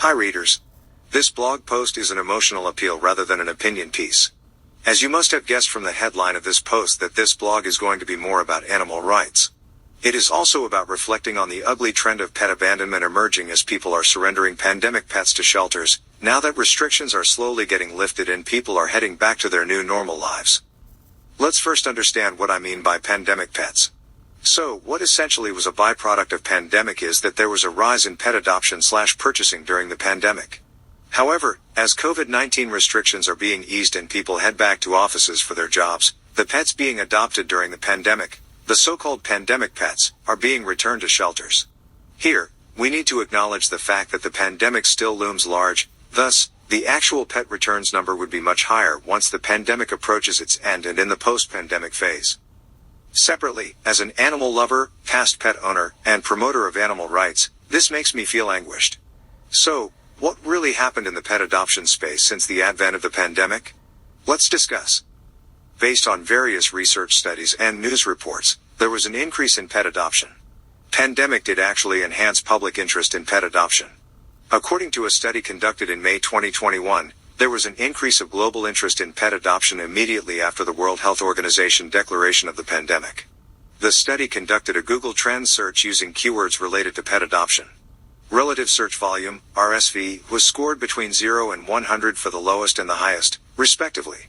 Hi readers. This blog post is an emotional appeal rather than an opinion piece. As you must have guessed from the headline of this post that this blog is going to be more about animal rights. It is also about reflecting on the ugly trend of pet abandonment emerging as people are surrendering pandemic pets to shelters, now that restrictions are slowly getting lifted and people are heading back to their new normal lives. Let's first understand what I mean by pandemic pets. So, what essentially was a byproduct of pandemic is that there was a rise in pet adoption/purchasing during the pandemic. However, as COVID-19 restrictions are being eased and people head back to offices for their jobs, the pets being adopted during the pandemic, the so-called pandemic pets, are being returned to shelters. Here, we need to acknowledge the fact that the pandemic still looms large, thus, the actual pet returns number would be much higher once the pandemic approaches its end and in the post-pandemic phase. Separately, as an animal lover, past pet owner, and promoter of animal rights, this makes me feel anguished. So, what really happened in the pet adoption space since the advent of the pandemic? Let's discuss. Based on various research studies and news reports, there was an increase in pet adoption. Pandemic did actually enhance public interest in pet adoption. According to a study conducted in May 2021, there was an increase of global interest in pet adoption immediately after the World Health Organization declaration of the pandemic. The study conducted a Google Trends search using keywords related to pet adoption. Relative search volume, RSV, was scored between 0 and 100 for the lowest and the highest, respectively.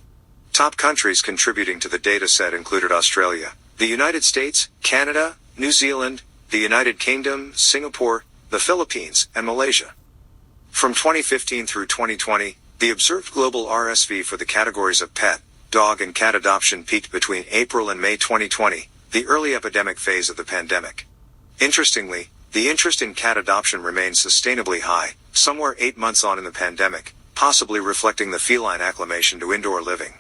Top countries contributing to the data set included Australia, the United States, Canada, New Zealand, the United Kingdom, Singapore, the Philippines, and Malaysia. From 2015 through 2020, the observed global RSV for the categories of pet, dog and cat adoption peaked between April and May 2020, the early epidemic phase of the pandemic. Interestingly, the interest in cat adoption remains sustainably high, somewhere 8 months on in the pandemic, possibly reflecting the feline acclimation to indoor living.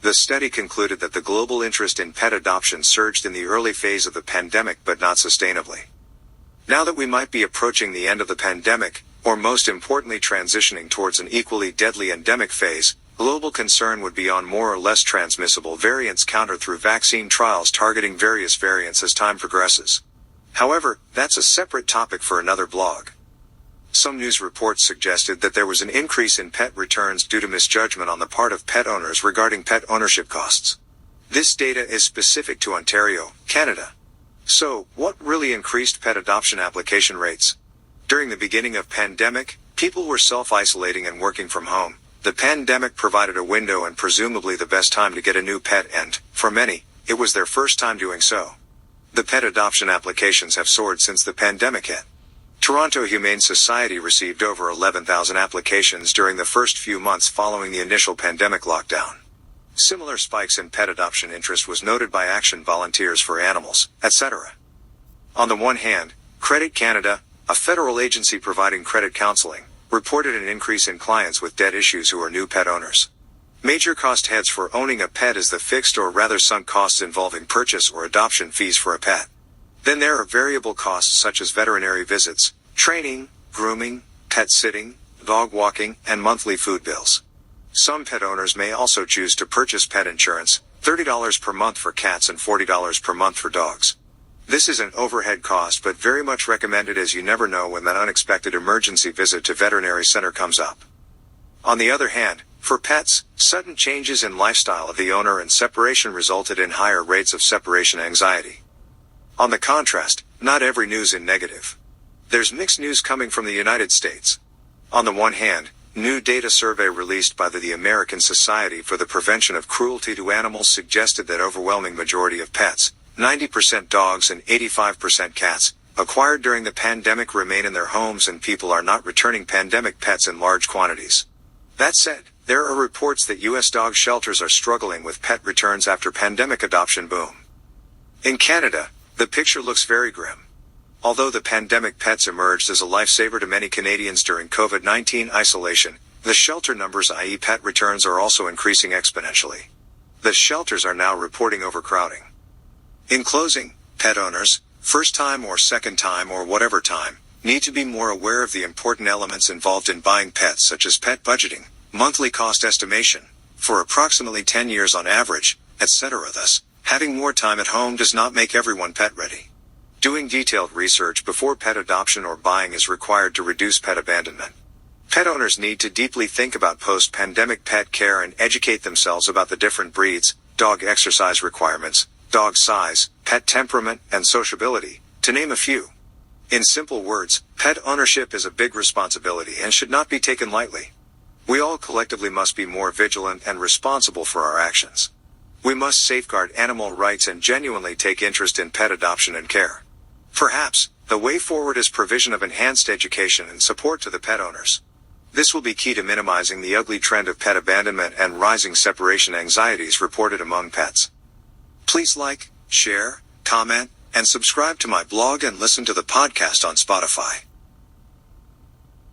The study concluded that the global interest in pet adoption surged in the early phase of the pandemic but not sustainably. Now that we might be approaching the end of the pandemic, or most importantly transitioning towards an equally deadly endemic phase, global concern would be on more or less transmissible variants countered through vaccine trials targeting various variants as time progresses. However, that's a separate topic for another blog. Some news reports suggested that there was an increase in pet returns due to misjudgment on the part of pet owners regarding pet ownership costs. This data is specific to Ontario, Canada. So, what really increased pet adoption application rates? During the beginning of pandemic, people were self-isolating and working from home. The pandemic provided a window and presumably the best time to get a new pet and, for many, it was their first time doing so. The pet adoption applications have soared since the pandemic hit. Toronto Humane Society received over 11,000 applications during the first few months following the initial pandemic lockdown. Similar spikes in pet adoption interest was noted by Action Volunteers for Animals, etc. On the one hand, Credit Canada, a federal agency providing credit counseling, reported an increase in clients with debt issues who are new pet owners. Major cost heads for owning a pet is the fixed or rather sunk costs involving purchase or adoption fees for a pet. Then there are variable costs such as veterinary visits, training, grooming, pet sitting, dog walking, and monthly food bills. Some pet owners may also choose to purchase pet insurance, $30 per month for cats and $40 per month for dogs. This is an overhead cost but very much recommended as you never know when that unexpected emergency visit to veterinary center comes up. On the other hand, for pets, sudden changes in lifestyle of the owner and separation resulted in higher rates of separation anxiety. On the contrast, not every news is negative. There's mixed news coming from the United States. On the one hand, new data survey released by the American Society for the Prevention of Cruelty to Animals suggested that overwhelming majority of pets, 90% dogs and 85% cats, acquired during the pandemic remain in their homes and people are not returning pandemic pets in large quantities. That said, there are reports that U.S. dog shelters are struggling with pet returns after pandemic adoption boom. In Canada, the picture looks very grim. Although the pandemic pets emerged as a lifesaver to many Canadians during COVID-19 isolation, the shelter numbers, i.e. pet returns, are also increasing exponentially. The shelters are now reporting overcrowding. In closing, pet owners, first time or second time or whatever time, need to be more aware of the important elements involved in buying pets such as pet budgeting, monthly cost estimation, for approximately 10 years on average, etc. Thus, having more time at home does not make everyone pet ready. Doing detailed research before pet adoption or buying is required to reduce pet abandonment. Pet owners need to deeply think about post-pandemic pet care and educate themselves about the different breeds, dog exercise requirements, dog size, pet temperament, and sociability, to name a few. In simple words, pet ownership is a big responsibility and should not be taken lightly. We all collectively must be more vigilant and responsible for our actions. We must safeguard animal rights and genuinely take interest in pet adoption and care. Perhaps, the way forward is provision of enhanced education and support to the pet owners. This will be key to minimizing the ugly trend of pet abandonment and rising separation anxieties reported among pets. Please like, share, comment, and subscribe to my blog and listen to the podcast on Spotify.